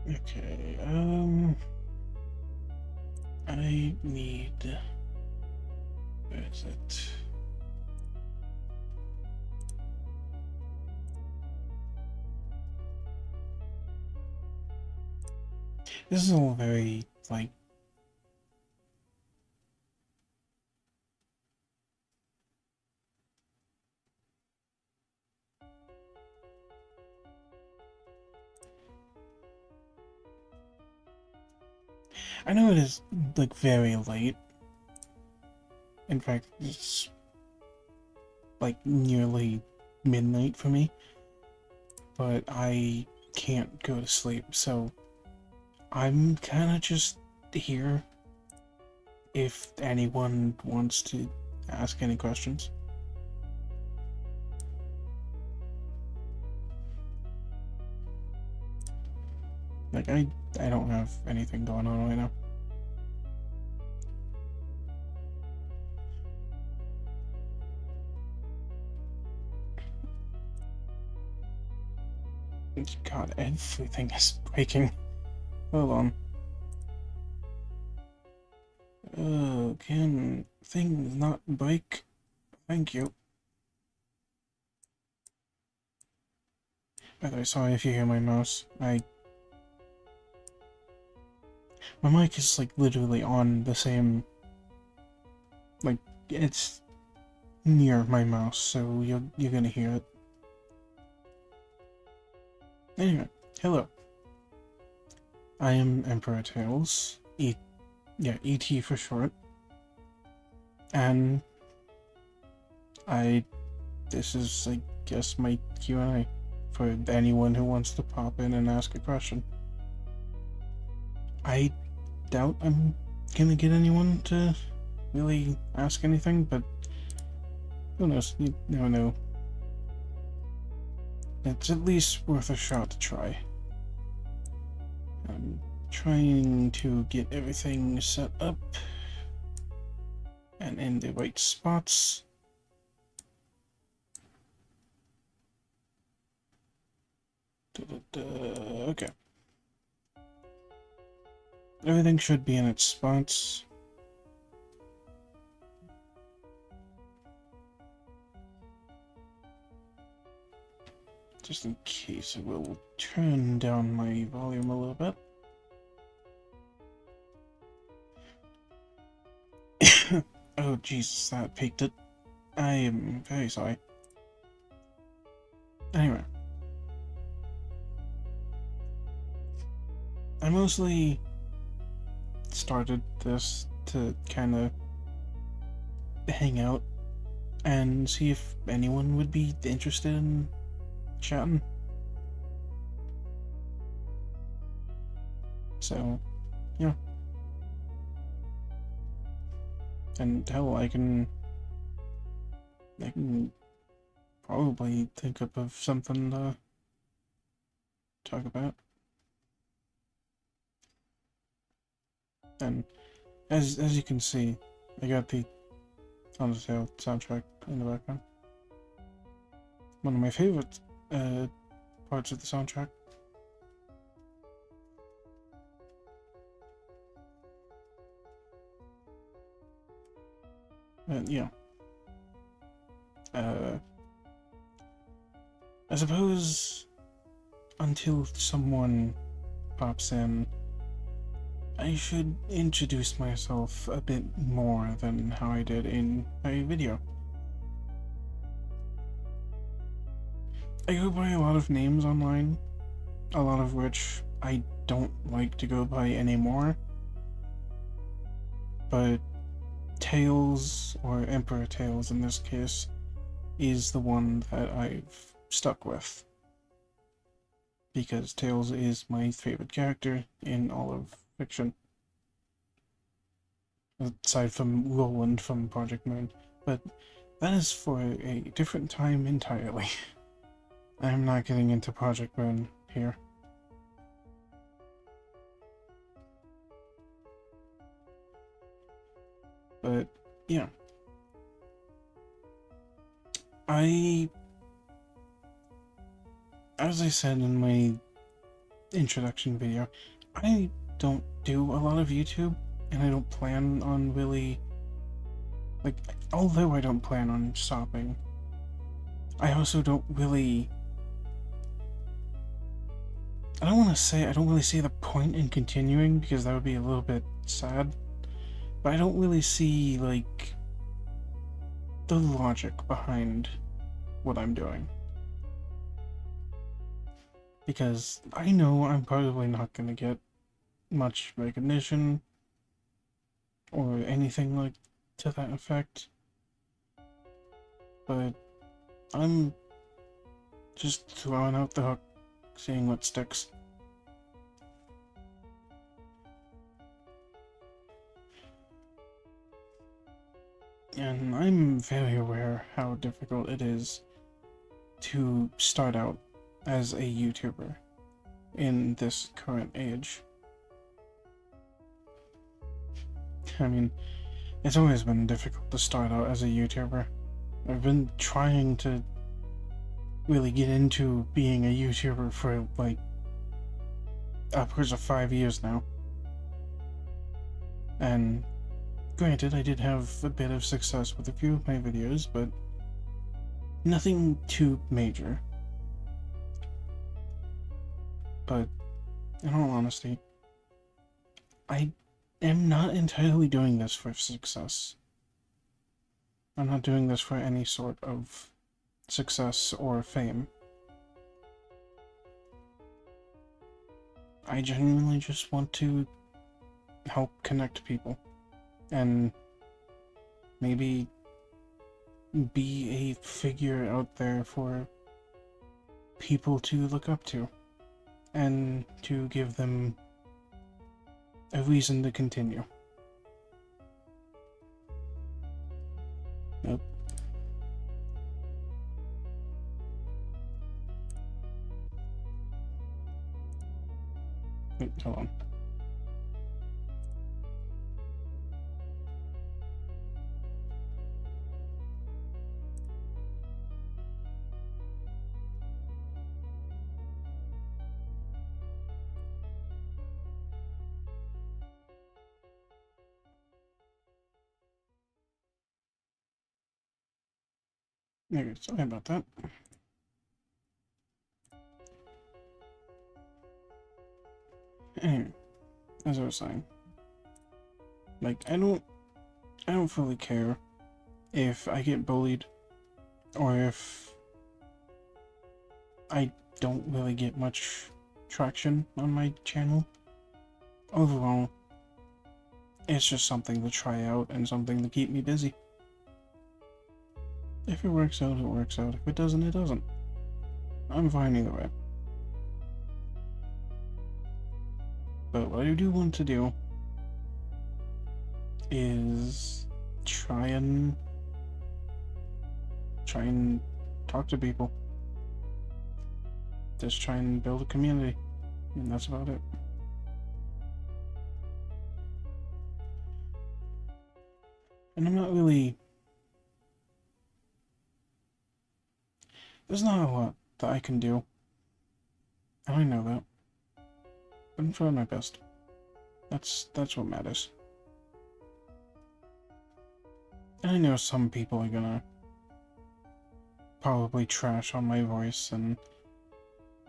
Okay, I need... Where is it? This is all very, like... I know it is, like, very late. In fact, it's, like, nearly midnight for me. But I can't go to sleep, so I'm kinda just here if anyone wants to ask any questions. Like, I don't have anything going on right now. God, everything is breaking. Hold on. Can things not break? Thank you. By the way, sorry if you hear my mouse. My mic is, like, literally on the same... Like, it's near my mouse, so you're gonna hear it. Anyway, hello. I am Emperor Tails. ET for short. And this is, I guess, my Q&A for anyone who wants to pop in and ask a question. I doubt I'm gonna get anyone to really ask anything, but who knows? You never know. It's at least worth a shot to try. I'm trying to get everything set up and in the right spots. Okay. Everything should be in its spots. Just in case, I will turn down my volume a little bit. Oh Jesus, that peaked it. I am very sorry. Anyway. I mostly started this to kind of hang out and see if anyone would be interested in chatting. So, yeah. And hell, I can probably think up of something to talk about. And as you can see, I got the Undertale soundtrack in the background. One of my favorite parts of the soundtrack. Yeah. I suppose until someone pops in, I should introduce myself a bit more than how I did in my video. I go by a lot of names online, a lot of which I don't like to go by anymore, but Tails, or Emperor Tails in this case, is the one that I've stuck with. Because Tails is my favorite character in all of fiction. Aside from Roland from Project Moon. But that is for a different time entirely. I'm not getting into Project Moon here. But, yeah. As I said in my introduction video. I don't do a lot of YouTube, and I don't plan on really, like, although I don't plan on stopping, I also don't really, I don't want to say, I don't really see the point in continuing, because that would be a little bit sad, but I don't really see, like, the logic behind what I'm doing. Because I know I'm probably not going to get much recognition or anything like to that effect, but I'm just throwing out the hook, seeing what sticks. And I'm very aware how difficult it is to start out as a YouTuber in this current age. I mean, it's always been difficult to start out as a YouTuber. I've been trying to really get into being a YouTuber for like upwards of 5 years now. And granted, I did have a bit of success with a few of my videos, but nothing too major. But in all honesty, I am not entirely doing this for success. I'm not doing this for any sort of success or fame. I genuinely just want to help connect people and maybe be a figure out there for people to look up to and to give them a reason to continue. Nope. Wait, hold on. Okay, sorry about that. Anyway, as I was saying, like, I don't fully care if I get bullied or if I don't really get much traction on my channel. Overall, it's just something to try out and something to keep me busy. If it works out, it works out. If it doesn't, it doesn't. I'm fine either way. But what I do want to do is try and talk to people. Just try and build a community. And that's about it. And I'm not really... There's not a lot that I can do. And I know that. But I'm trying my best. That's what matters. And I know some people are gonna probably trash on my voice and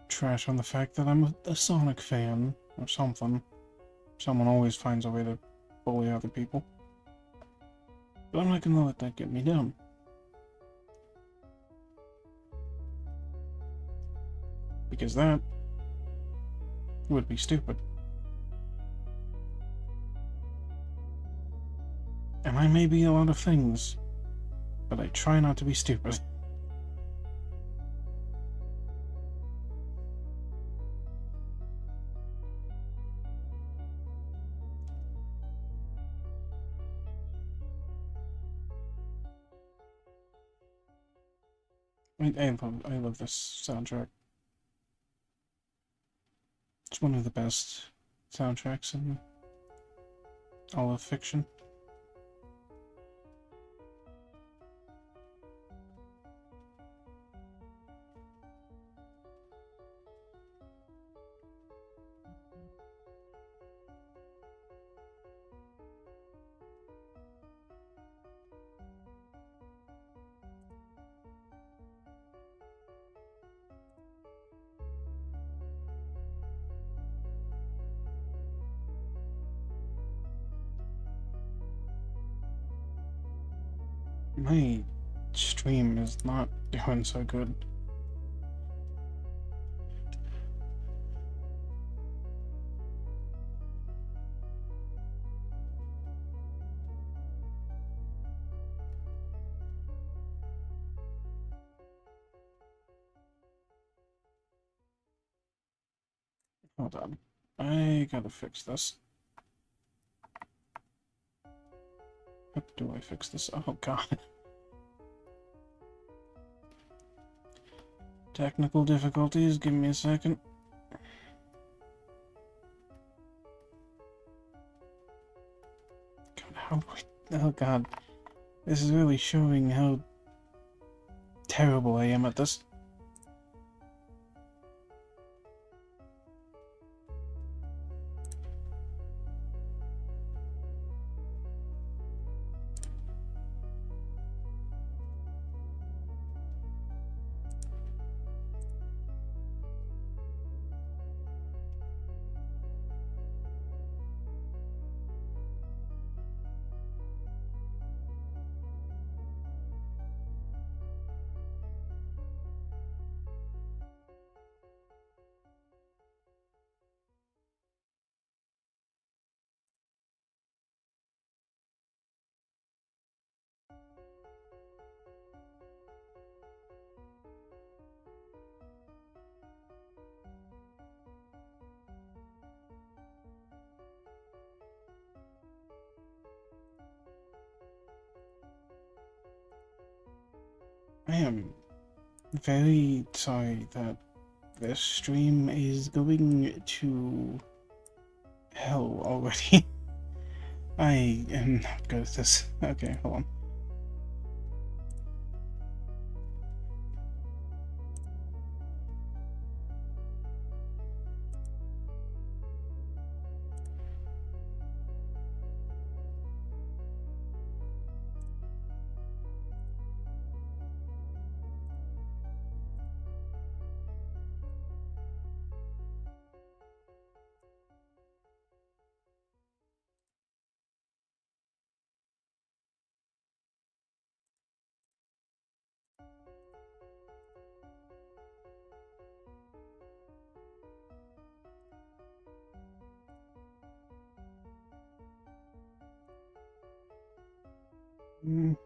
trash on the fact that I'm a Sonic fan or something. Someone always finds a way to bully other people. But I'm not gonna let that get me down. Because that would be stupid. And I may be a lot of things, but I try not to be stupid. I love this soundtrack. It's one of the best soundtracks in all of fiction. My stream is not doing so good. Hold on. I gotta fix this. How do I fix this? Oh god. Technical difficulties, give me a second. God, oh god. This is really showing how terrible I am at this. I am very sorry that this stream is going to hell already. I am not good at this. Okay, hold on. Mm.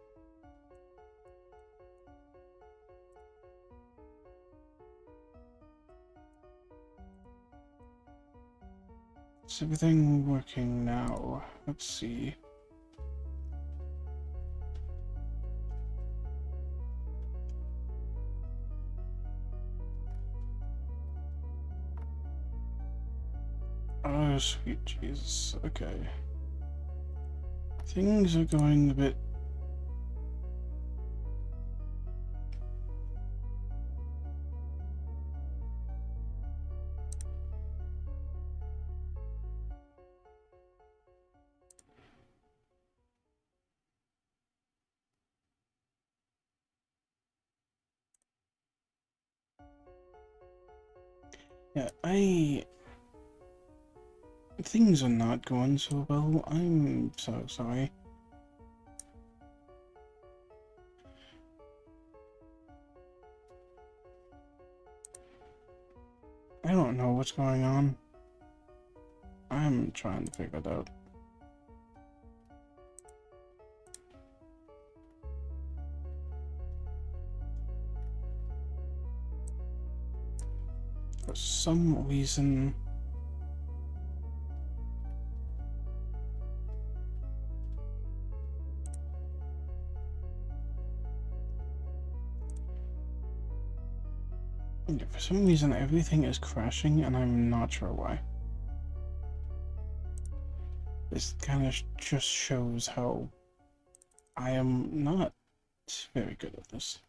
Is everything working now? Let's see. Oh, sweet Jesus. Okay. Things are going a bit... Yeah, things are not going so well. I'm so sorry. I don't know what's going on. I'm trying to figure it out. For some reason... Yeah, for some reason everything is crashing and I'm not sure why. This kind of just shows how I am not very good at this.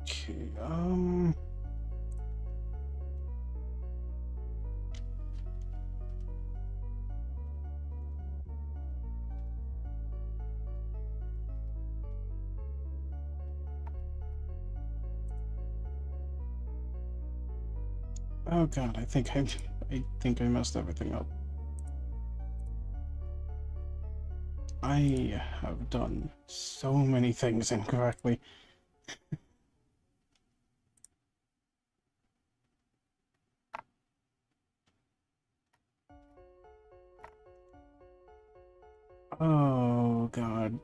Okay, oh god, I think I messed everything up. I have done so many things incorrectly. Oh god.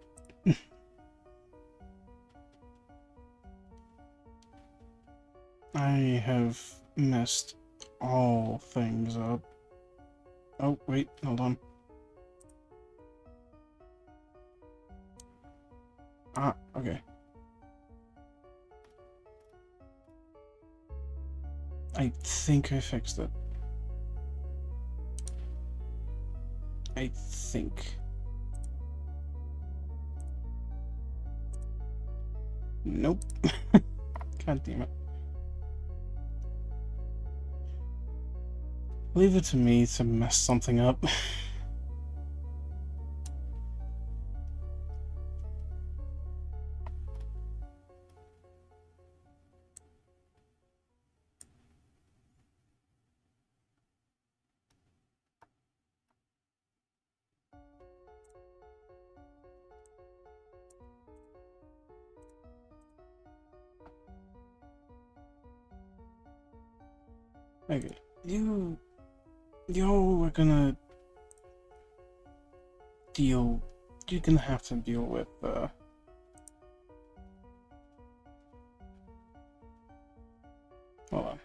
I have messed all things up. Oh, wait, hold on. Ah, okay. I think I fixed it. I think. Nope. God damn it. Leave it to me to mess something up. Okay, you are gonna deal. You're gonna have to deal with. Hold on.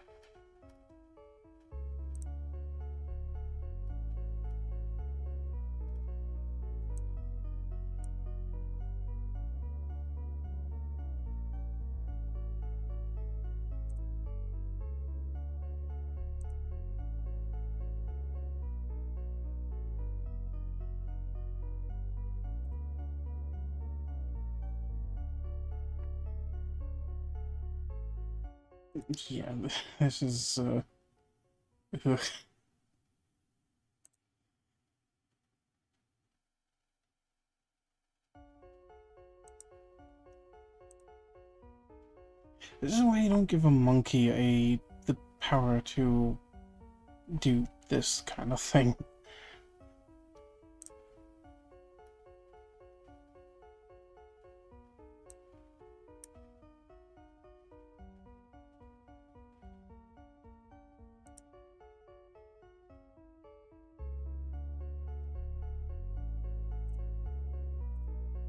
Yeah, this is. Ugh. This is why you don't give a monkey the power to do this kind of thing.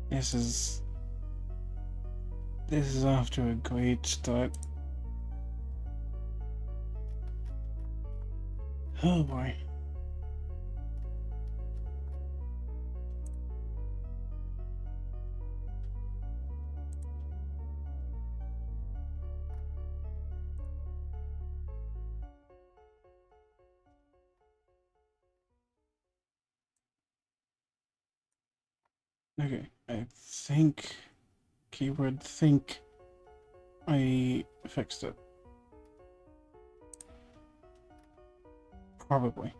This is. This is off to a great start. Oh boy. Okay, I think. Keyword think. I fixed it. Probably.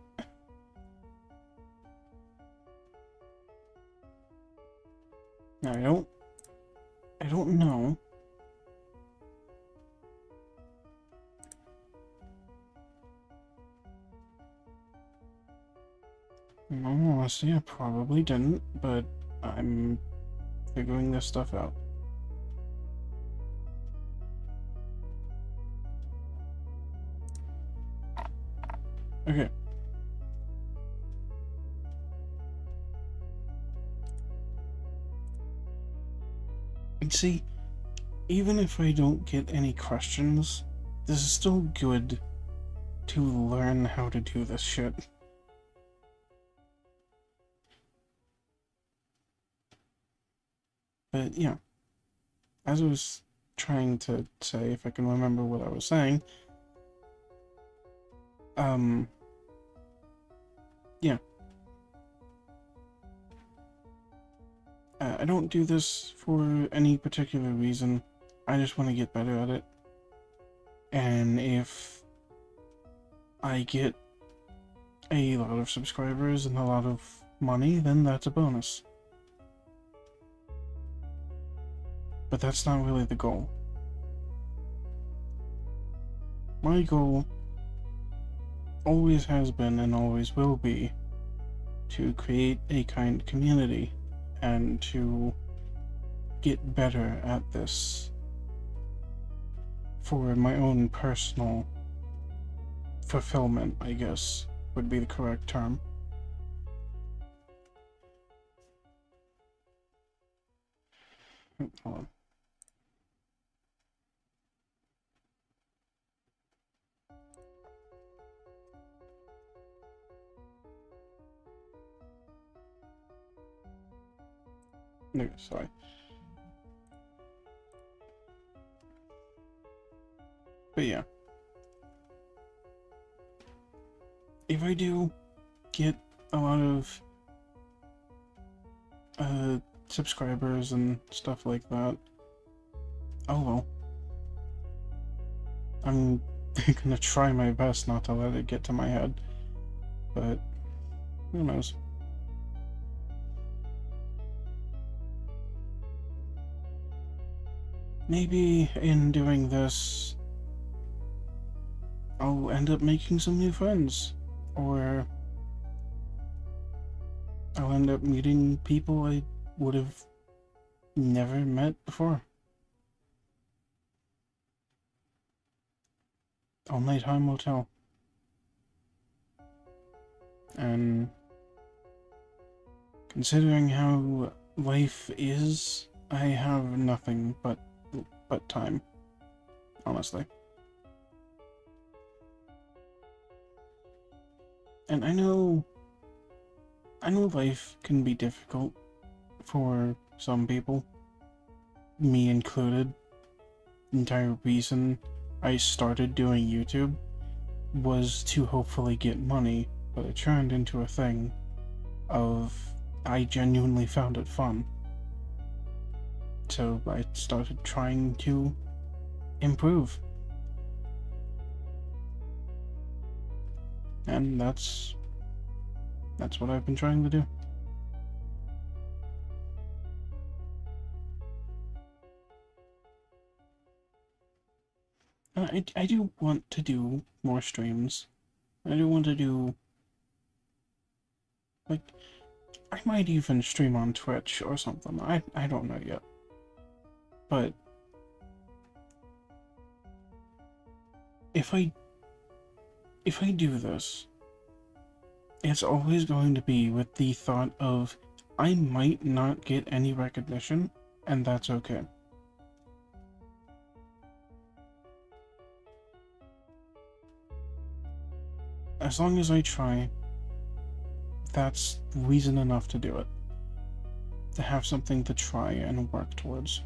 Now I don't know. No, honestly, I probably didn't, but I'm figuring this stuff out. Okay. And see, even if I don't get any questions, this is still good to learn how to do this shit. But yeah, as I was trying to say, if I can remember what I was saying, yeah. I don't do this for any particular reason. I just want to get better at it. And if I get a lot of subscribers and a lot of money, then that's a bonus. But that's not really the goal. My goal always has been and always will be to create a kind community and to get better at this for my own personal fulfillment, I guess, would be the correct term. Hold on. No, sorry. But yeah. If I do get a lot of subscribers and stuff like that, oh well. I'm gonna try my best not to let it get to my head, but who knows. Maybe in doing this, I'll end up making some new friends, or I'll end up meeting people I would have never met before. Only time will tell. And considering how life is, I have nothing but time, honestly. And I know life can be difficult for some people, me included. The entire reason I started doing YouTube was to hopefully get money, but it turned into a thing of I genuinely found it fun. So I started trying to improve. And that's what I've been trying to do. I do want to do more streams. I do want to do, like, I might even stream on Twitch or something. I don't know yet. But if I do this, it's always going to be with the thought of I might not get any recognition, and that's okay. As long as I try, that's reason enough to do it. To have something to try and work towards.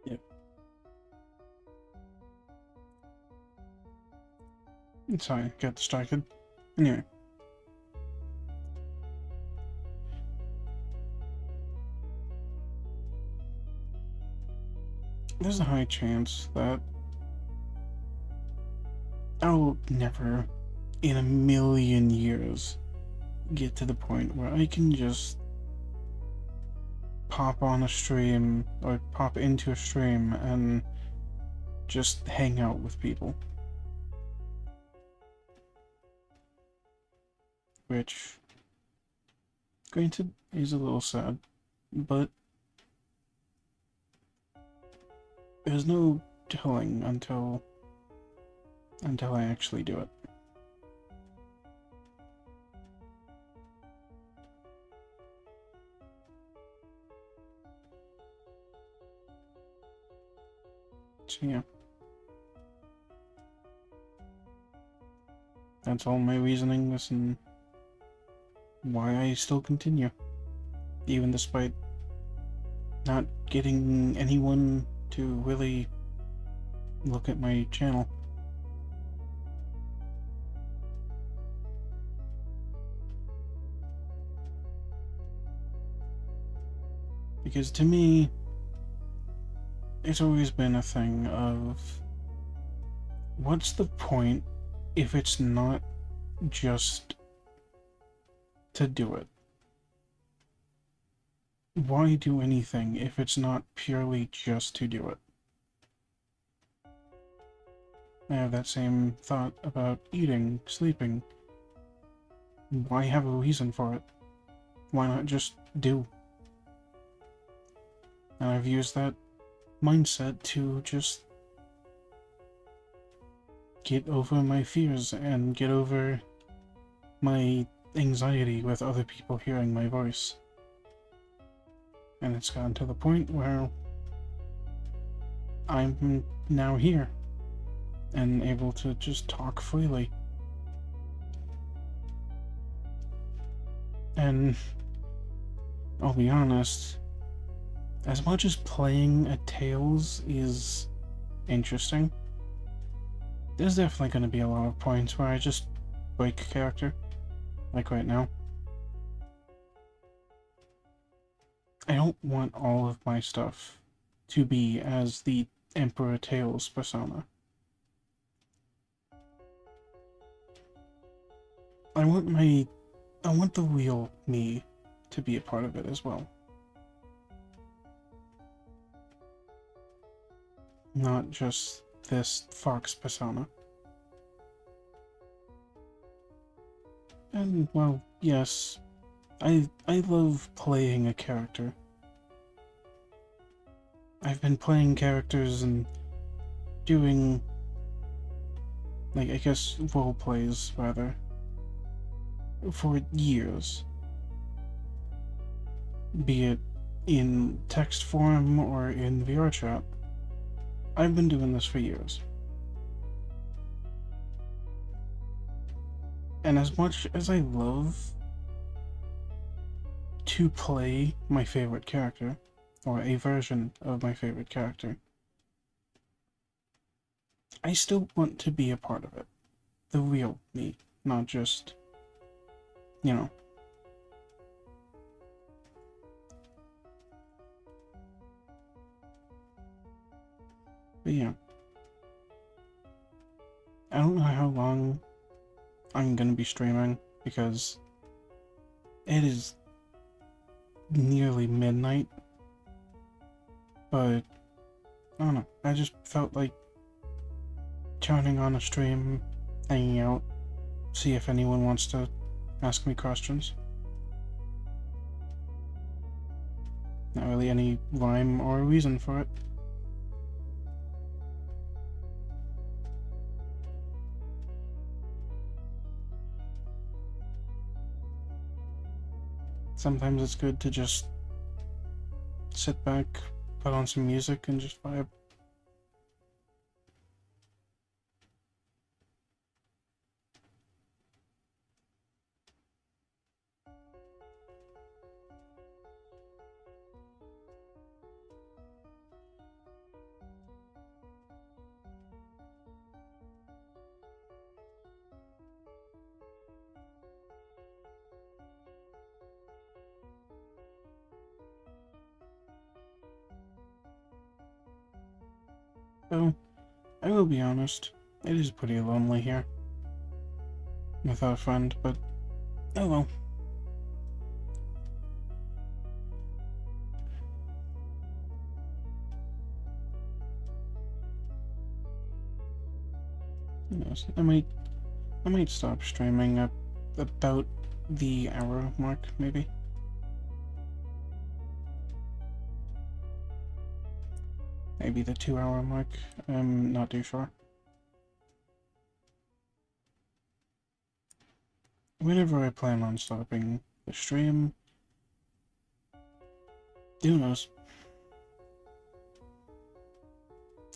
Yep. Sorry, got distracted. Anyway. There's a high chance that I'll never, in a million years, get to the point where I can just pop on a stream or pop into a stream and just hang out with people. Which, granted, is a little sad, but there's no stilling until I actually do it. So yeah. That's all my reasoning is and why I still continue. Even despite not getting anyone to really look at my channel. Because to me, it's always been a thing of, what's the point if it's not just to do it? Why do anything if it's not purely just to do it? I have that same thought about eating, sleeping. Why have a reason for it? Why not just do? And I've used that mindset to just get over my fears and get over my anxiety with other people hearing my voice. And it's gotten to the point where I'm now here and able to just talk freely. And I'll be honest, as much as playing a Tales is interesting, there's definitely going to be a lot of points where I just break character, like right now. I don't want all of my stuff to be as the Emperor Tales persona. I want the real me to be a part of it as well. Not just this Fox persona. And, well, yes, I love playing a character. I've been playing characters and doing, like, I guess, role plays, rather, for years. Be it in text form or in vrchat. I've been doing this for years. And as much as I love to play my favorite character, or a version of my favorite character, I still want to be a part of it. The real me, not just, you know. But yeah. I don't know how long I'm gonna be streaming, because it is nearly midnight. But, I don't know, I just felt like turning on a stream, hanging out, see if anyone wants to ask me questions. Not really any rhyme or reason for it. Sometimes it's good to just sit back, put on some music, and just vibe. So, I will be honest, it is pretty lonely here. Without a friend, but oh well. Who knows? I might stop streaming at about the hour mark, maybe. maybe the 2-hour mark. I'm not too sure. Whenever I plan on stopping the stream, who knows?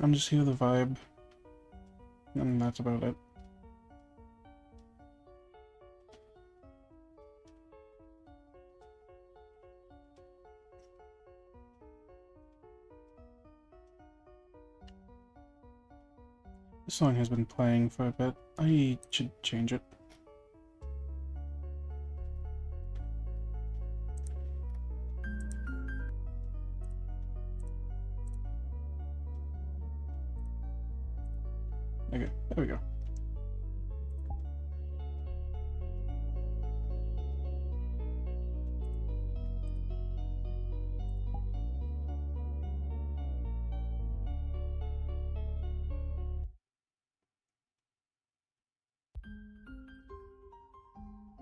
I'm just here the vibe, and that's about it. This song has been playing for a bit. I should change it. Okay, there we go.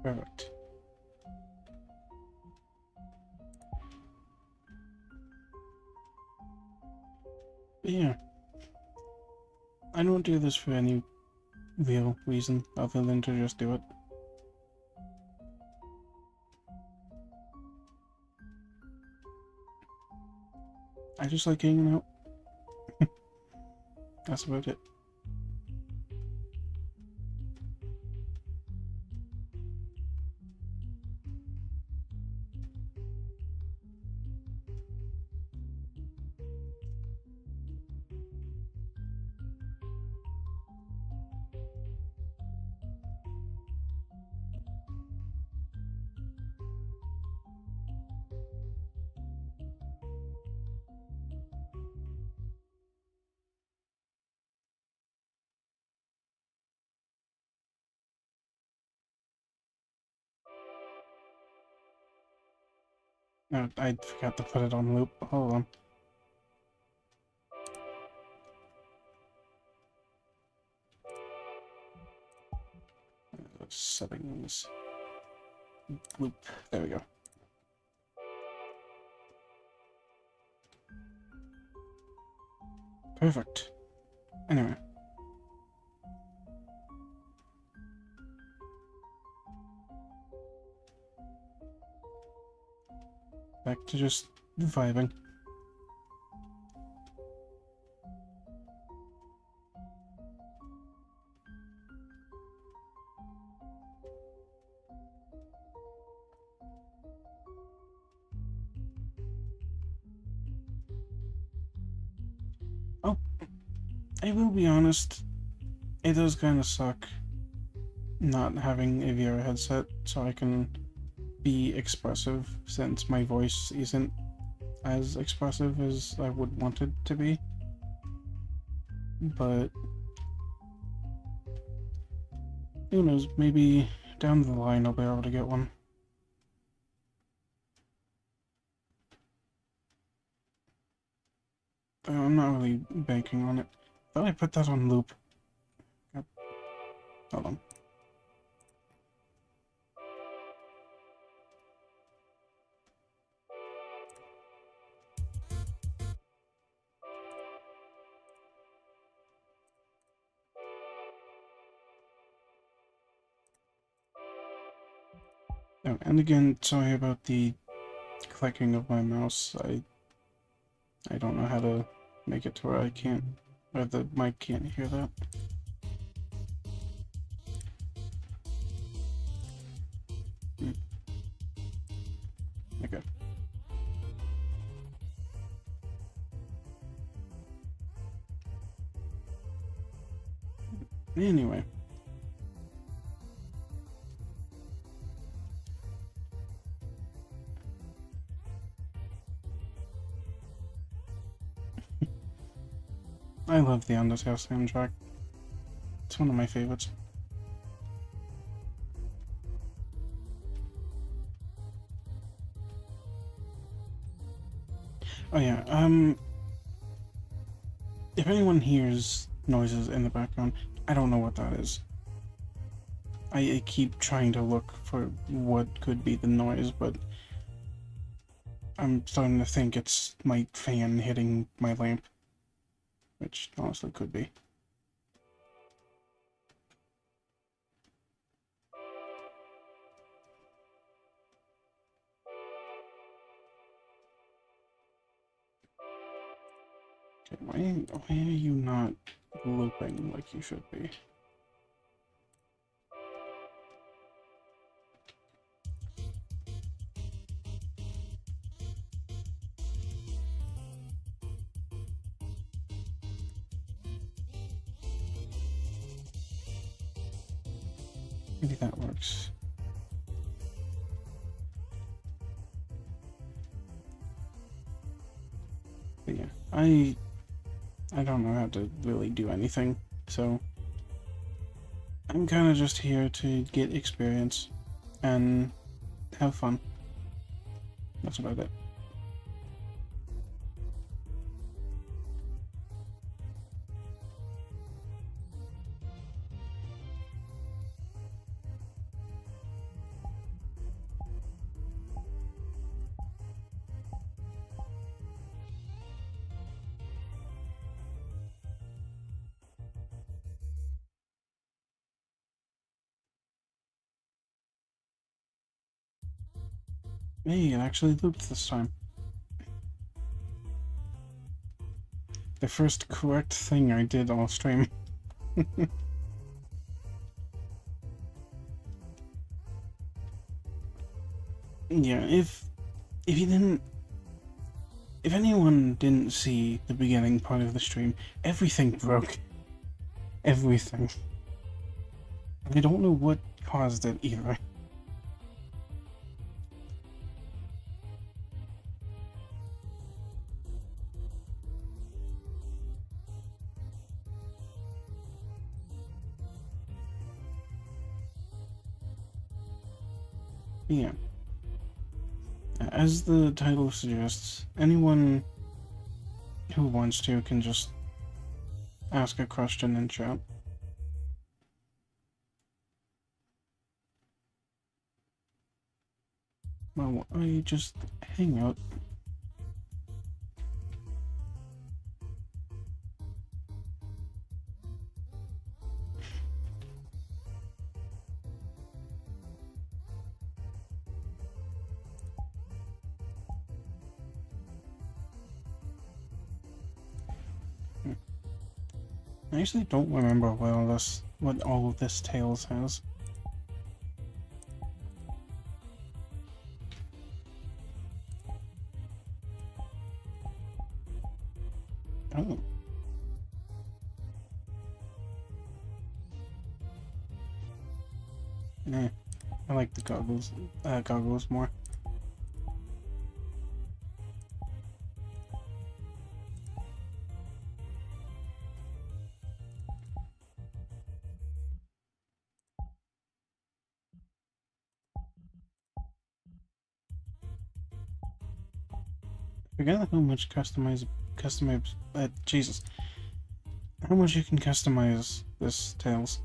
Perfect. But yeah, I don't do this for any real reason other than to just do it. I just like hanging out. That's about it. No, I forgot to put it on loop. Hold on. Settings. Loop. There we go. Perfect. Anyway. Back to just vibing. Oh, I will be honest, it does kind of suck not having a VR headset so I can be expressive, since my voice isn't as expressive as I would want it to be. But who knows, maybe down the line I'll be able to get one. I'm not really banking on it. Thought I put that on loop. Yep. Hold on. Oh, and again, sorry about the clicking of my mouse. I don't know how to make it to where I can't, or the mic can't hear that. Okay. Anyway. I love the Undertale soundtrack. It's one of my favorites. Oh yeah, if anyone hears noises in the background, I don't know what that is. I keep trying to look for what could be the noise, but I'm starting to think it's my fan hitting my lamp. which honestly could be. Okay, why are you not looping like you should be? Maybe that works. But yeah, I don't know how to really do anything, so I'm kind of just here to get experience and have fun. That's about it. Hey, it actually looped this time. The first correct thing I did off stream. Yeah, if you didn't, if anyone didn't see the beginning part of the stream, everything broke. Everything. I don't know what caused it either. Yeah. As the title suggests, anyone who wants to can just ask a question in chat. Well, I just hang out. I actually don't remember what all of this Tales has. Oh. Eh, I like the goggles more. Forget how much Jesus. How much you can customize this Tails.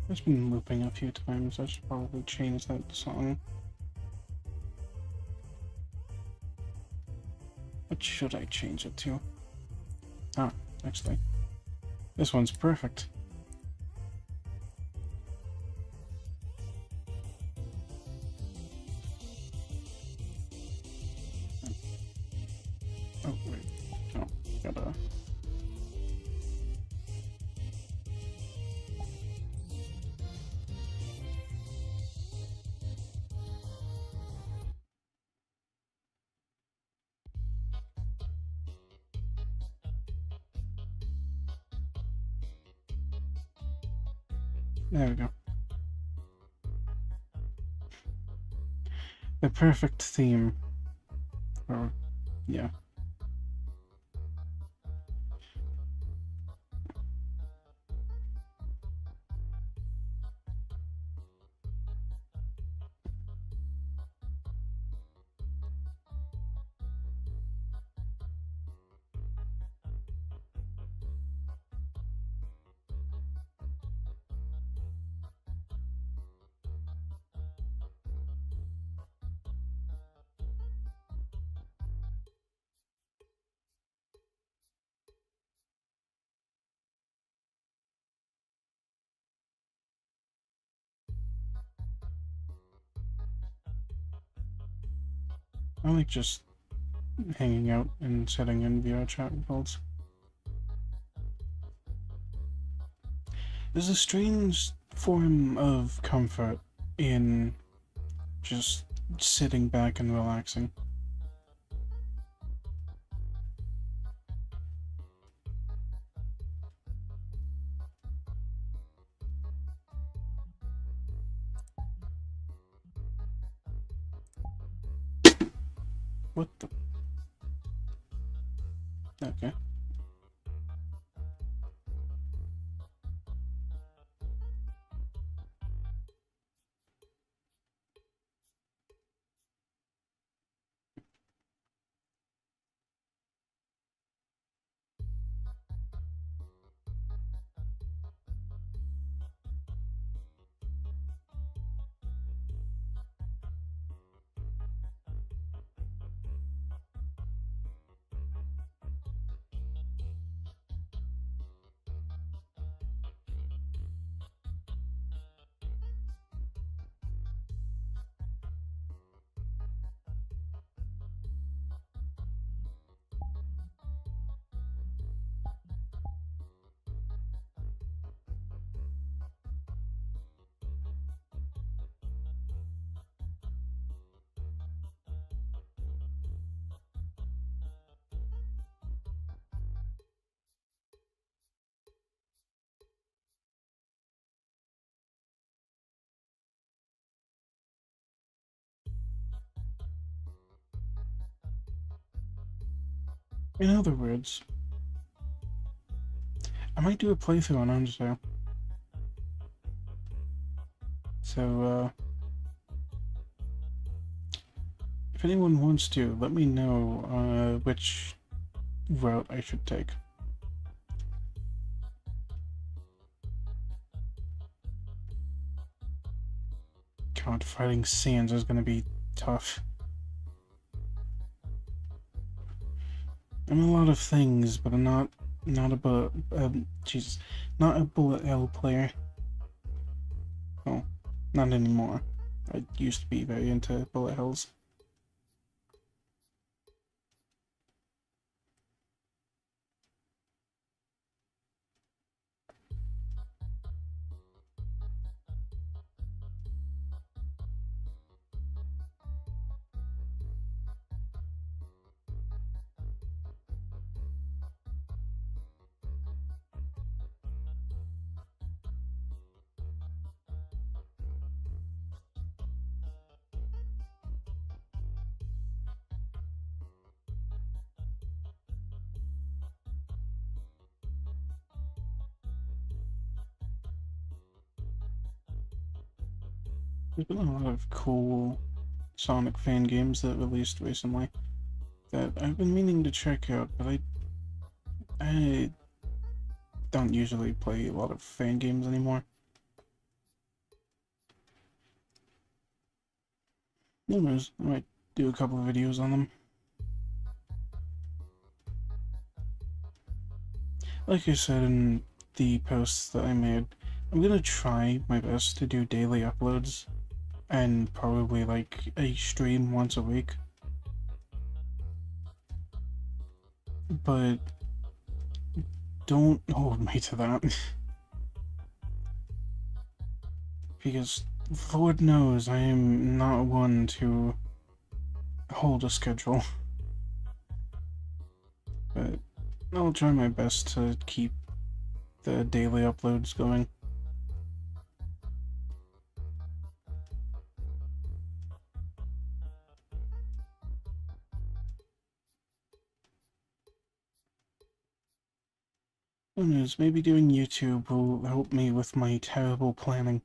It's been looping a few times. I should probably change that song. What should I change it to? Ah, actually. This one's perfect. Oh, wait. No, gotta There we go. The perfect theme. Or, yeah. I like just hanging out and sitting in vrchat worlds. There's a strange form of comfort in just sitting back and relaxing. What the? Okay. In other words, I might do a playthrough on Undertale. So, if anyone wants to, let me know which route I should take. God, fighting Sans is gonna be tough. I'm a lot of things, but I'm not a bullet. Jesus, not a bullet hell player. Oh, not anymore. I used to be very into bullet hells. There's been a lot of cool Sonic fan games that released recently that I've been meaning to check out, but I don't usually play a lot of fan games anymore. Anyways, I might do a couple of videos on them. Like I said in the posts that I made, I'm gonna try my best to do daily uploads and probably like a stream once a week. But don't hold me to that. Because Lord knows I am not one to hold a schedule. But I'll try my best to keep the daily uploads going. Who knows, maybe doing YouTube will help me with my terrible planning.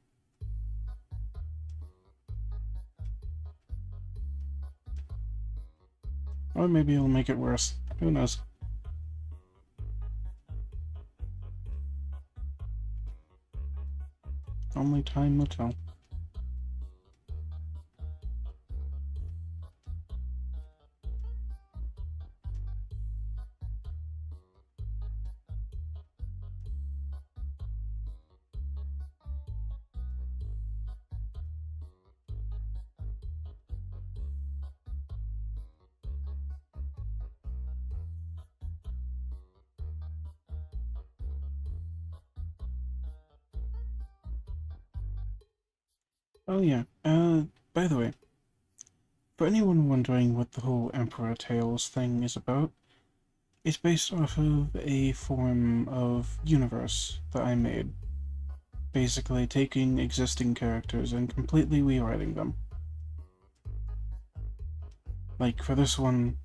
Or maybe it'll make it worse. Who knows? Only time will tell. Oh yeah, by the way, for anyone wondering what the whole Emperor Tales thing is about, it's based off of a form of universe that I made. Basically taking existing characters and completely rewriting them. Like, for this one,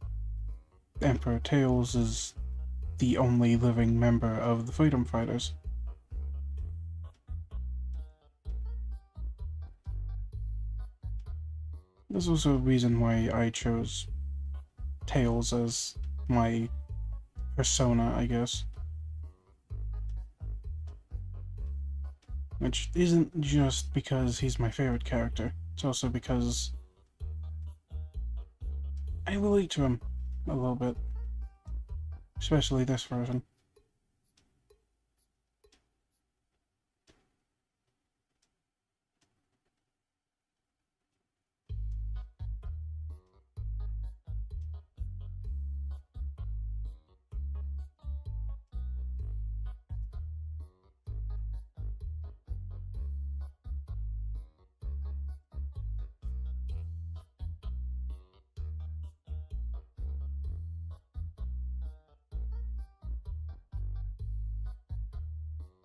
Emperor Tails is the only living member of the Freedom Fighters. There's also a reason why I chose Tails as my persona, I guess. Which isn't just because he's my favorite character, it's also because I relate to him a little bit. Especially this version.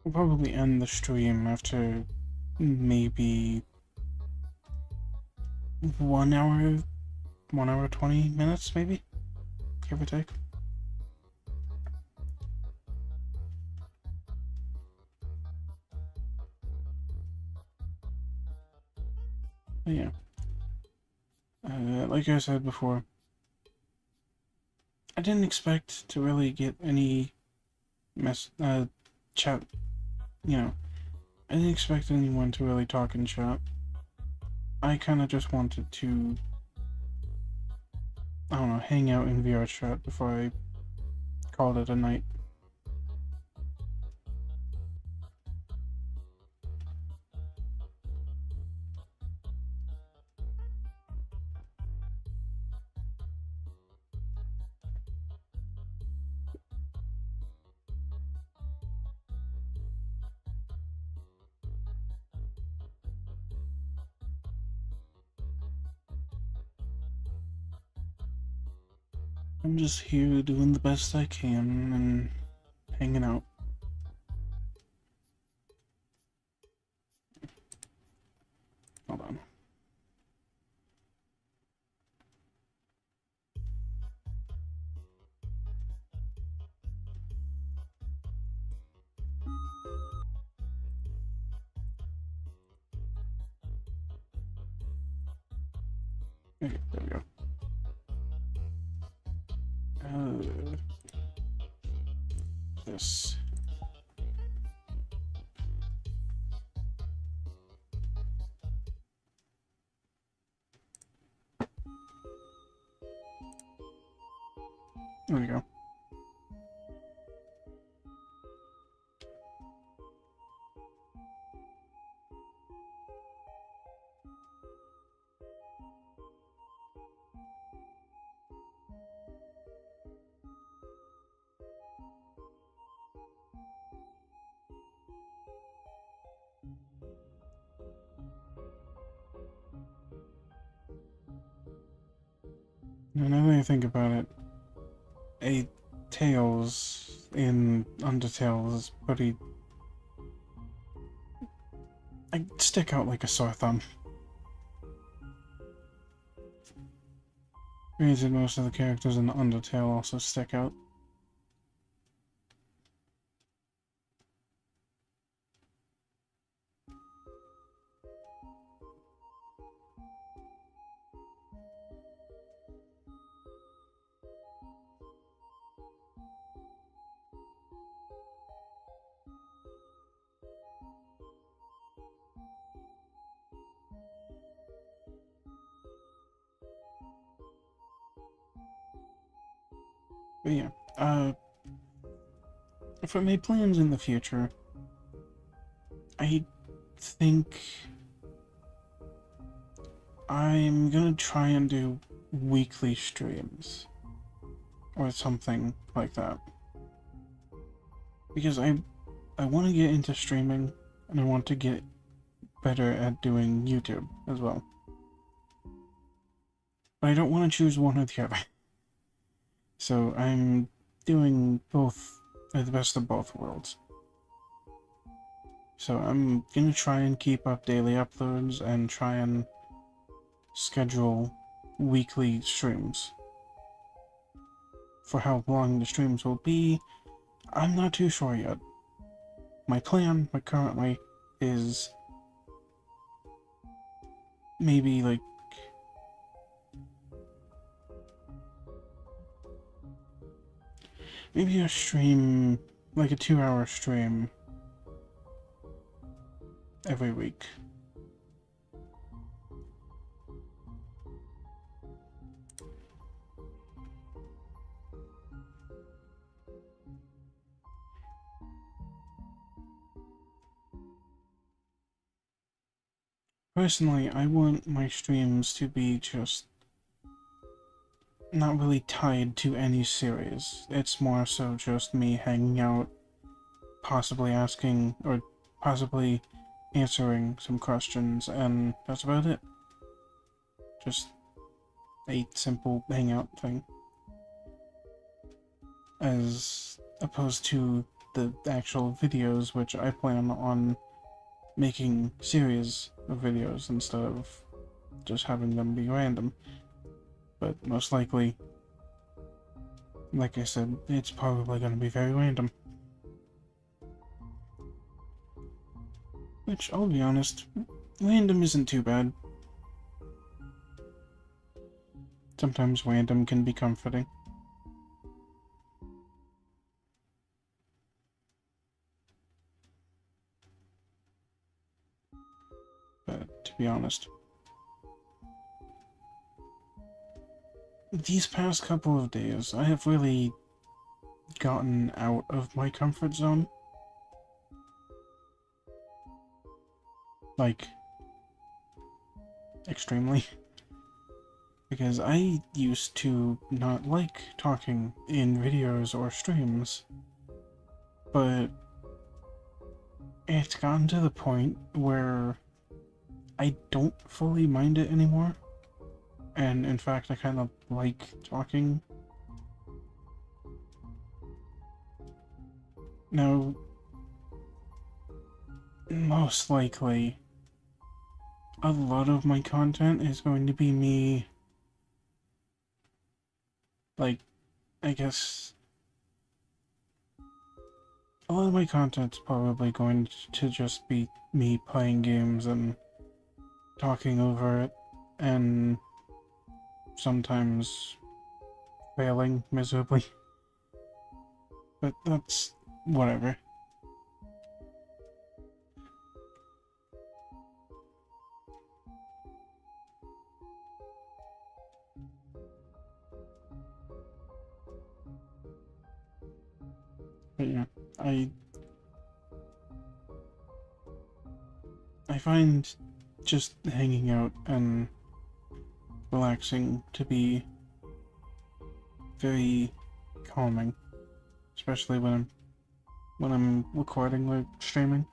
We'll probably end the stream after maybe 1 hour, 1 hour 20 minutes, maybe? Give or take. But yeah. Like I said before, I didn't expect to really get any chat, you know, I didn't expect anyone to really talk in chat. I kinda just wanted to, I don't know, hang out in vrchat before I called it a night. I'm just here doing the best I can and hanging out. Hold on. Okay, there we go. This. There we go. Now that I think about it, a Tails in Undertale is pretty... I stick out like a sore thumb. Granted, most of the characters in Undertale also stick out. But yeah, for my plans in the future, I think I'm gonna try and do weekly streams or something like that. Because I want to get into streaming and I want to get better at doing YouTube as well. But I don't want to choose one or the other. So I'm doing both, the best of both worlds. So I'm gonna try and keep up daily uploads and try and schedule weekly streams. For how long the streams will be, I'm not too sure yet. My plan, currently, is maybe like maybe a stream, like a 2-hour stream every week. Personally, I want my streams to be just not really tied to any series. It's more so just me hanging out, possibly asking or possibly answering some questions, and that's about it. Just a simple hangout thing. As opposed to the actual videos, which I plan on making series of videos instead of just having them be random. But most likely, like I said, it's probably going to be very random. Which, I'll be honest, random isn't too bad. Sometimes random can be comforting. But to be honest, these past couple of days, I have really gotten out of my comfort zone. Like, extremely. Because I used to not like talking in videos or streams, but it's gotten to the point where I don't fully mind it anymore. And in fact, I kind of like talking. Now, most likely, a lot of my content is going to be me, like, I guess, a lot of my content's probably going to just be me playing games and talking over it, and sometimes failing miserably. But that's whatever. But yeah, I I find just hanging out and relaxing to be very calming, especially when I'm recording or streaming.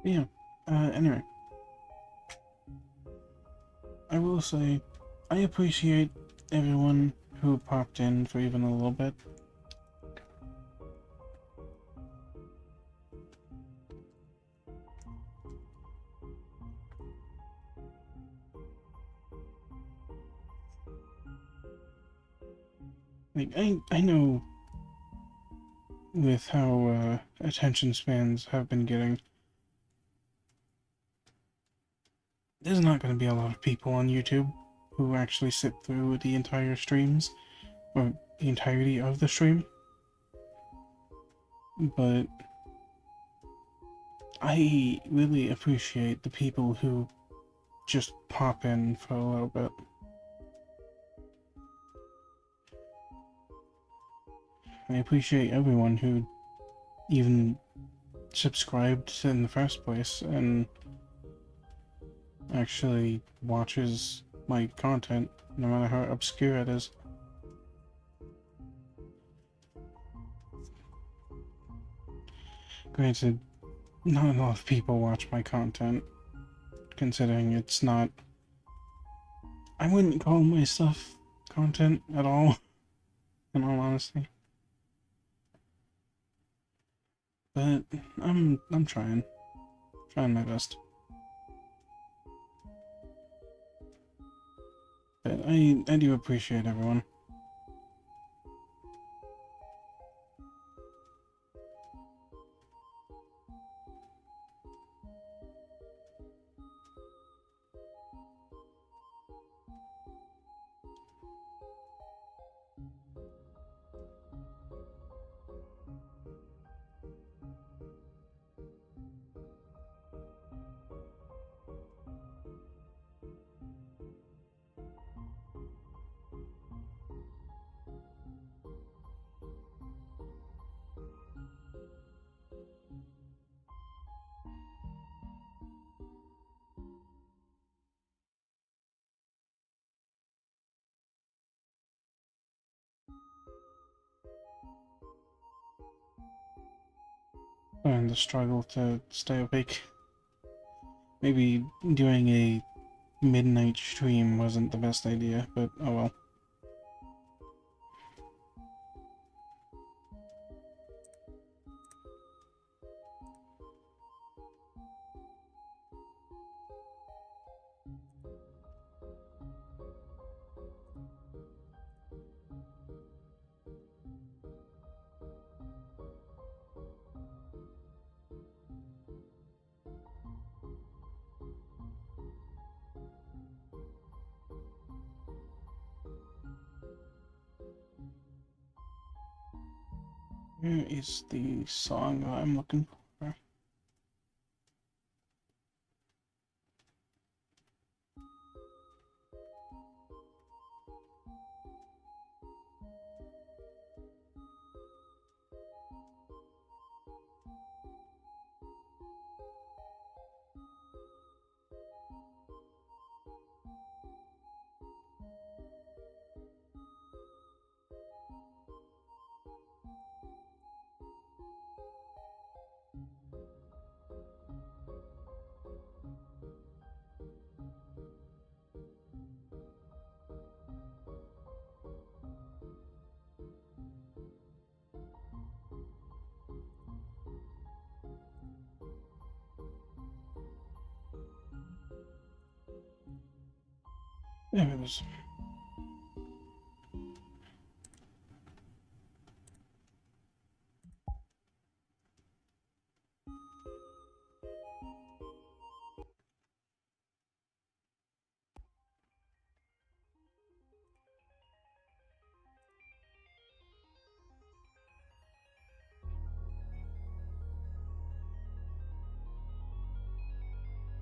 But yeah. Anyway, I will say I appreciate everyone who popped in for even a little bit. Like I know with how attention spans have been getting, there's not going to be a lot of people on YouTube who actually sit through the entire streams, or the entirety of the stream. But I really appreciate the people who just pop in for a little bit. I appreciate everyone who even subscribed in the first place and actually watches my content, no matter how obscure it is. Granted, not a lot of people watch my content, considering it's not... I wouldn't call my stuff content at all, in all honesty. But I'm trying my best. But I do appreciate everyone. And the struggle to stay awake. Maybe doing a midnight stream wasn't the best idea, but oh well. Where is the song that I'm looking for? There it is.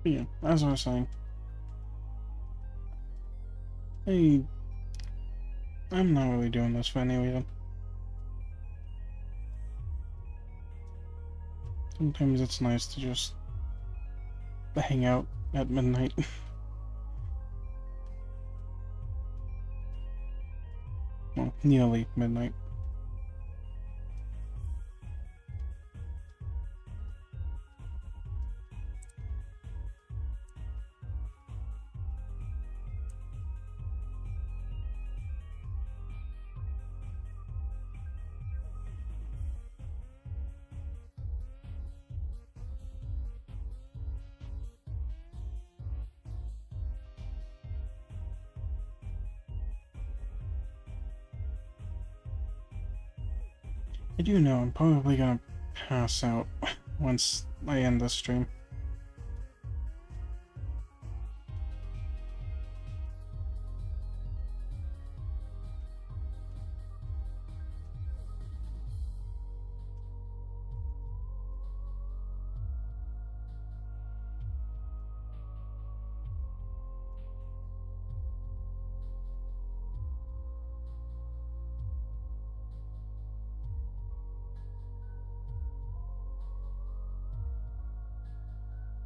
But yeah, as I was saying, I'm not really doing this for any reason. Sometimes it's nice to just hang out at midnight. Well, nearly midnight. I do know I'm probably gonna pass out once I end the stream.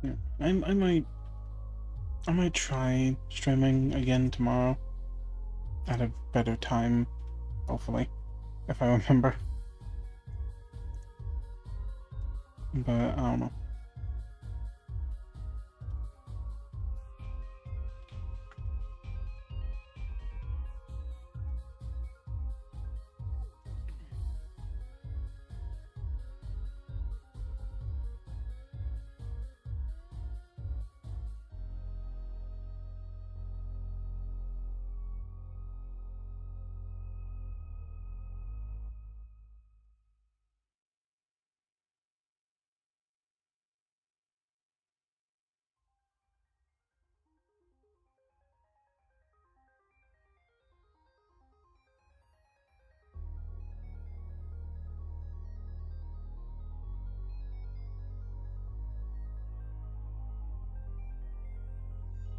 Yeah, I might try streaming again tomorrow at a better time, hopefully, if I remember. But I don't know.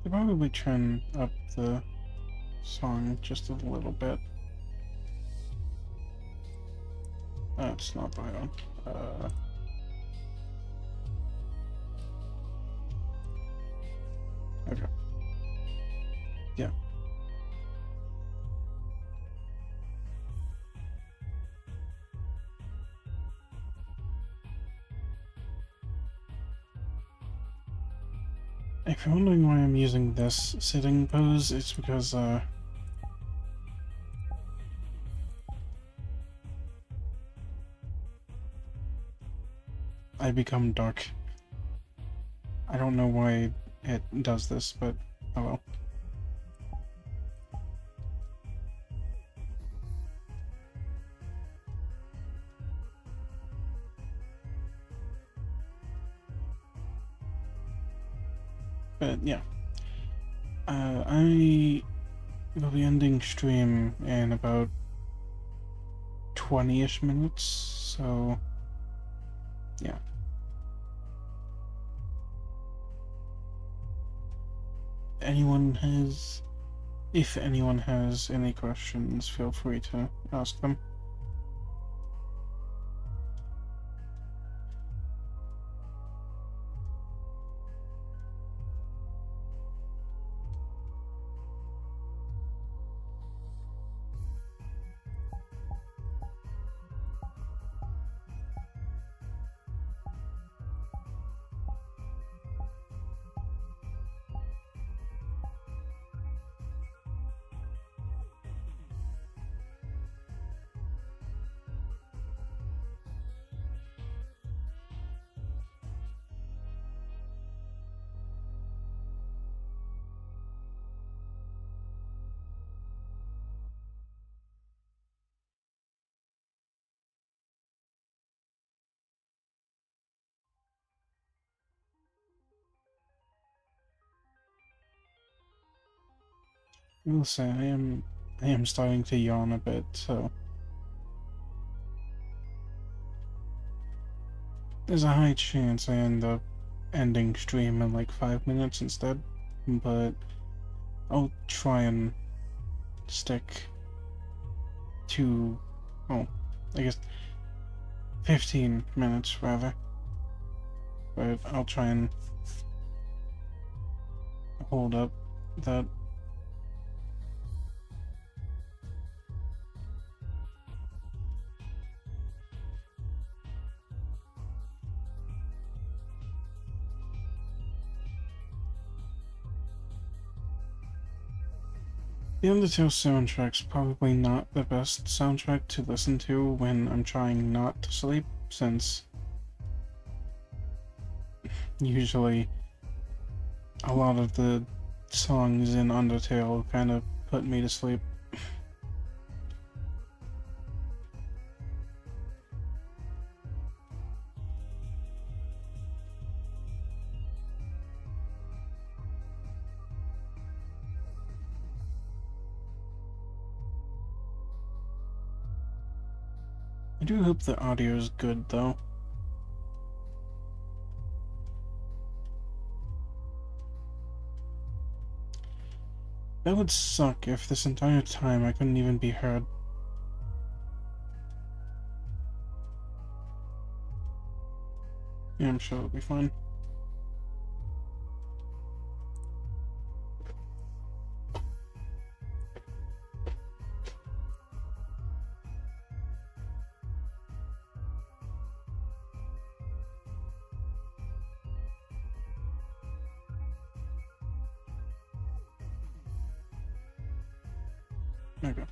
Should probably turn up the song just a little bit. That's not Byron. Okay. Yeah. If you're wondering why I'm using this sitting pose, it's because, I become dark. I don't know why it does this, but oh well. But yeah. I will be ending stream in about 20-ish minutes, so yeah. If anyone has any questions, feel free to ask them. I will say I am starting to yawn a bit, so there's a high chance I end up ending stream in like 5 minutes instead, but I'll try and stick to, oh, I guess 15 minutes rather, but I'll try and hold up that. The Undertale soundtrack's probably not the best soundtrack to listen to when I'm trying not to sleep, since usually a lot of the songs in Undertale kind of put me to sleep. I do hope the audio is good, though. That would suck if this entire time I couldn't even be heard. Yeah, I'm sure it'll be fine. Okay.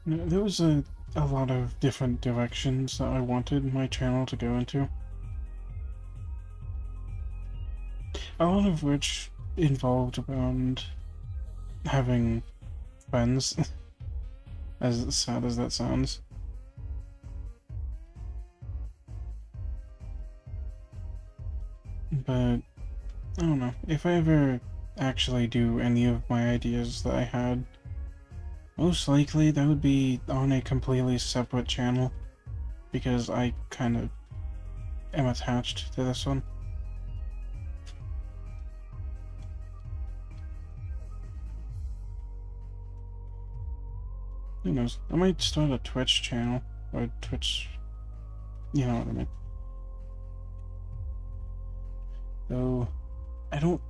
There was a lot of different directions that I wanted my channel to go into. A lot of which involved around having friends, as sad as that sounds. But, I don't know, if I ever actually do any of my ideas that I had, most likely that would be on a completely separate channel, because I kind of am attached to this one. Who knows? I might start a Twitch channel, or Twitch, you know what I mean. Though, I don't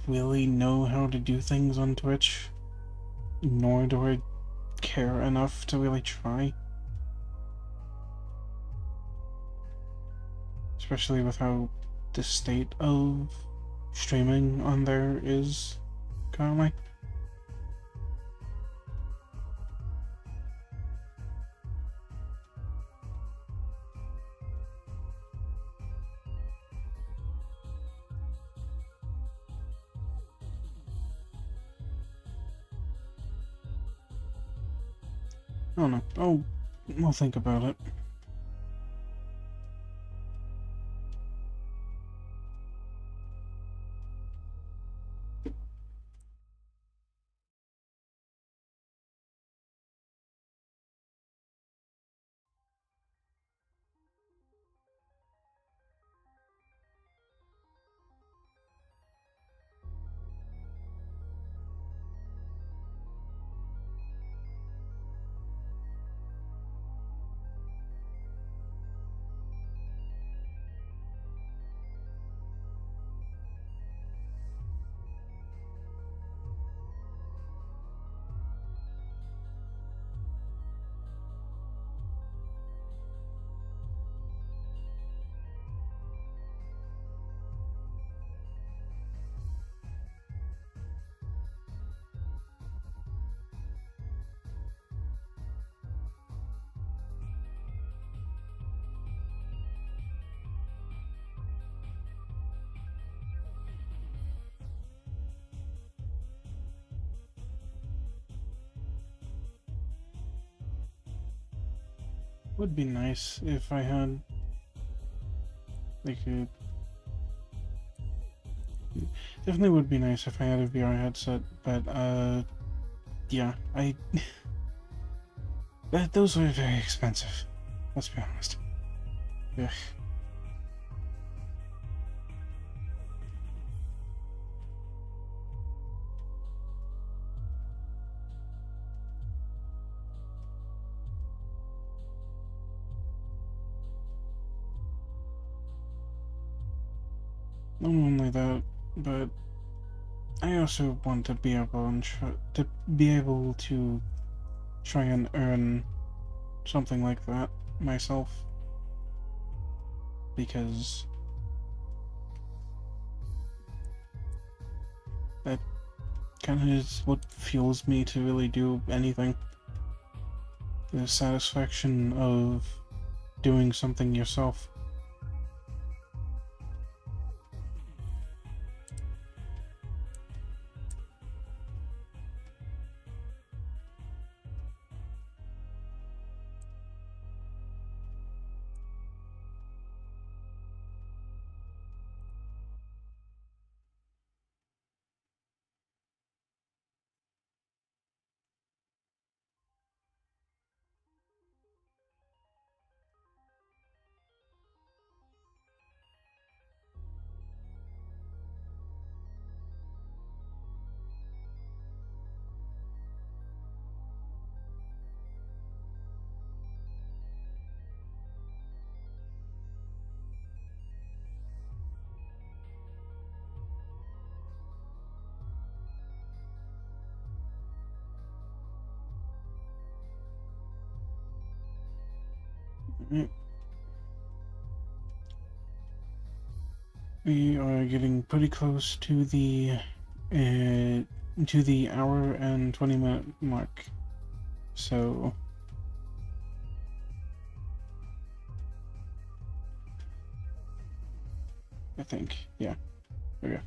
really know how to do things on Twitch, nor do I care enough to really try. Especially with how the state of streaming on there is currently. I don't know. I'll think about it. Would be nice if I had like a definitely would be nice if I had a VR headset, but yeah, those are very expensive. Let's be honest. Ugh. not only that, but I also want to be able to be able to try and earn something like that myself, because that kind of is what fuels me to really do anything. The satisfaction of doing something yourself. We are getting pretty close to the hour and 20-minute mark. So I think, yeah, there we go.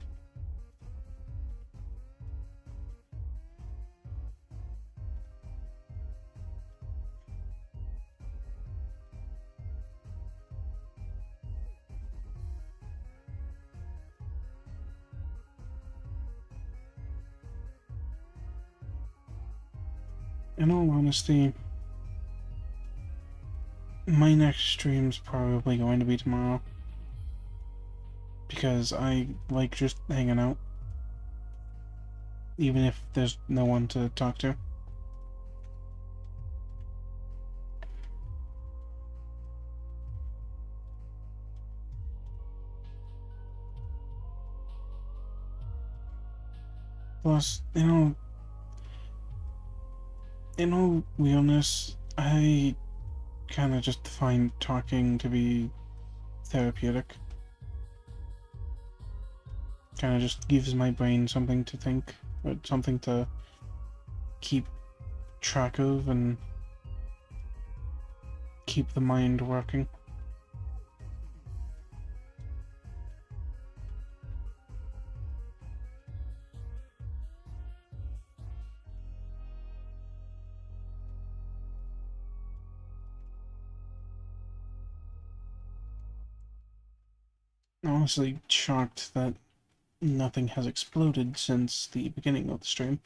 In all honesty, my next stream's probably going to be tomorrow, because I like just hanging out, even if there's no one to talk to. Plus, in all realness, I kind of just find talking to be therapeutic. Kind of just gives my brain something to think, or something to keep track of and keep the mind working. Honestly shocked that nothing has exploded since the beginning of the stream.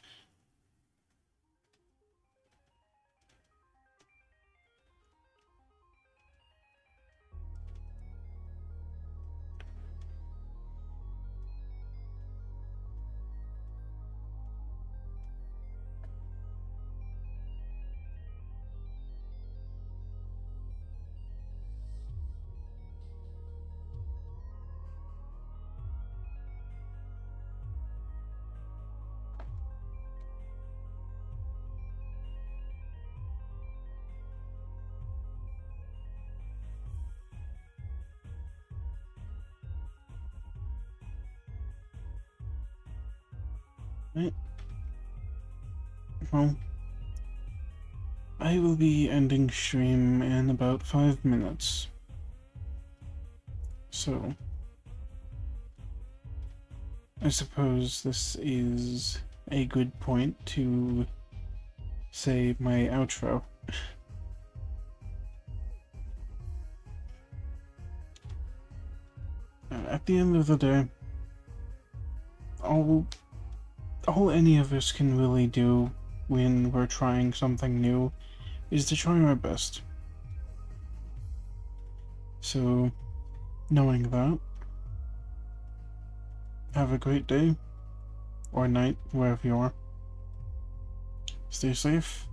Right. Well, I will be ending stream in about 5 minutes. So, I suppose this is a good point to say my outro. At the end of the day, all any of us can really do when we're trying something new is to try our best. So, knowing that, have a great day or night wherever you are. Stay safe,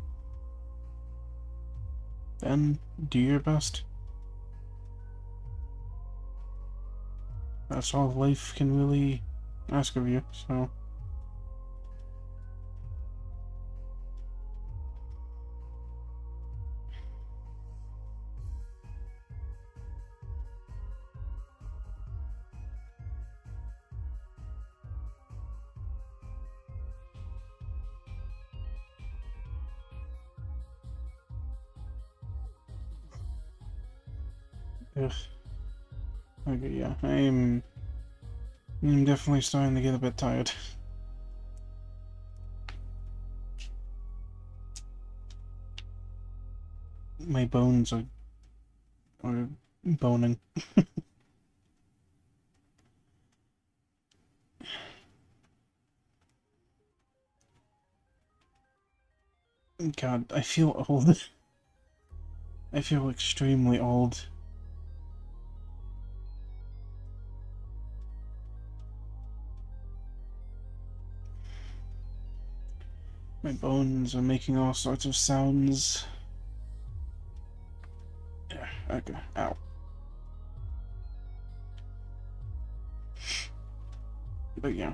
and do your best. that's all life can really ask of you, so. Ugh. Okay, yeah, I'm definitely starting to get a bit tired. My bones are boning. God, I feel old. I feel extremely old. My bones are making all sorts of sounds. Yeah, okay, ow. But yeah.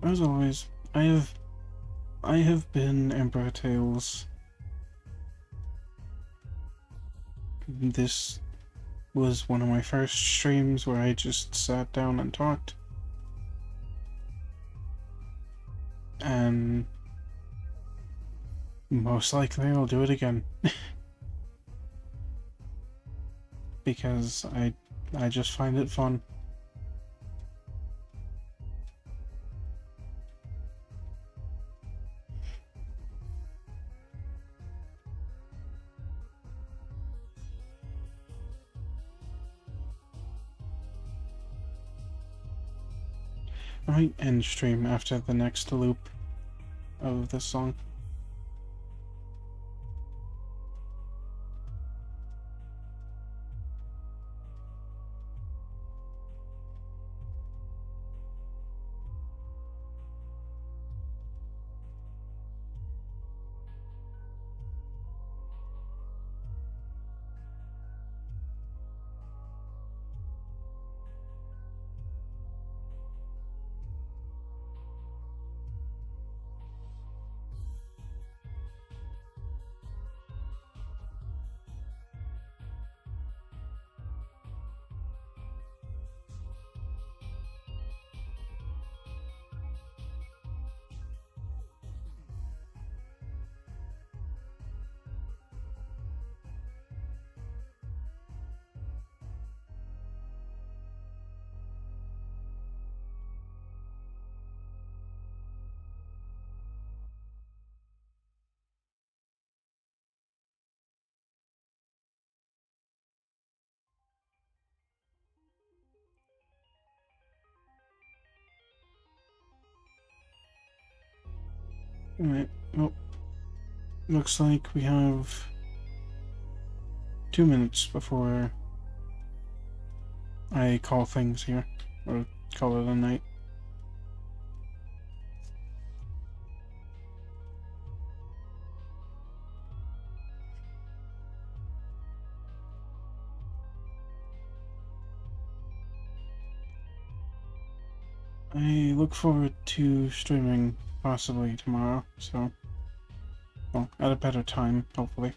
As always, I have been Emperor Tales. This was one of my first streams where I just sat down and talked. And most likely I'll do it again. Because I just find it fun. I might end stream after the next loop of this song. Alright, well, looks like we have 2 minutes before I call things here, or call it a night. I look forward to streaming possibly tomorrow, so, well, at a better time, hopefully.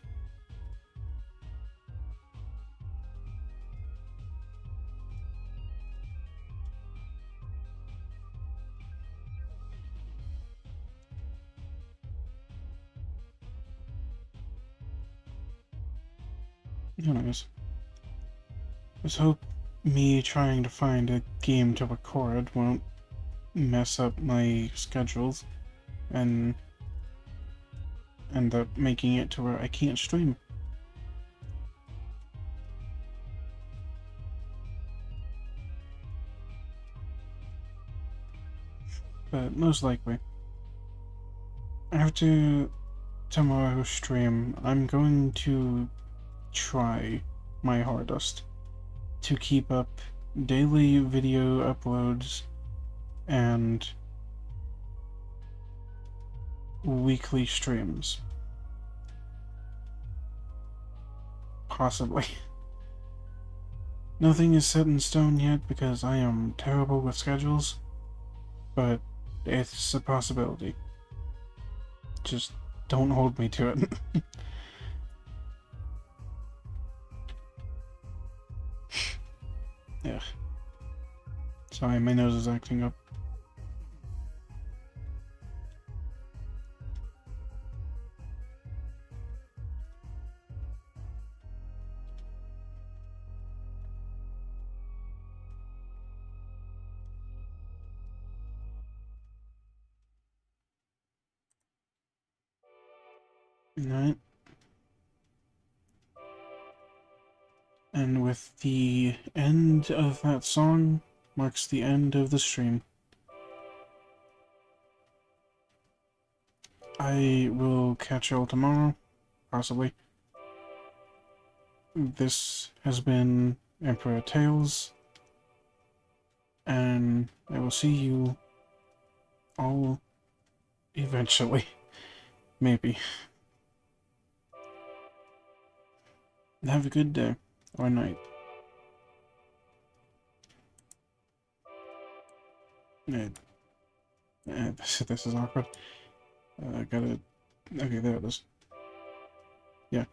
Anyways, let's hope me trying to find a game to record won't mess up my schedules and end up making it to where I can't stream. But most likely, after tomorrow's stream, I'm going to try my hardest to keep up daily video uploads and weekly streams. Possibly. Nothing is set in stone yet because I am terrible with schedules, but it's a possibility. Just don't hold me to it. Yeah. Sorry, my nose is acting up. Alright. And with the end of that song marks the end of the stream. I will catch y'all tomorrow, possibly. This has been Emperor Tales, and I will see you all eventually. Maybe. Have a good day or night. Uh, this is awkward. I gotta. Okay, there it is. Yeah.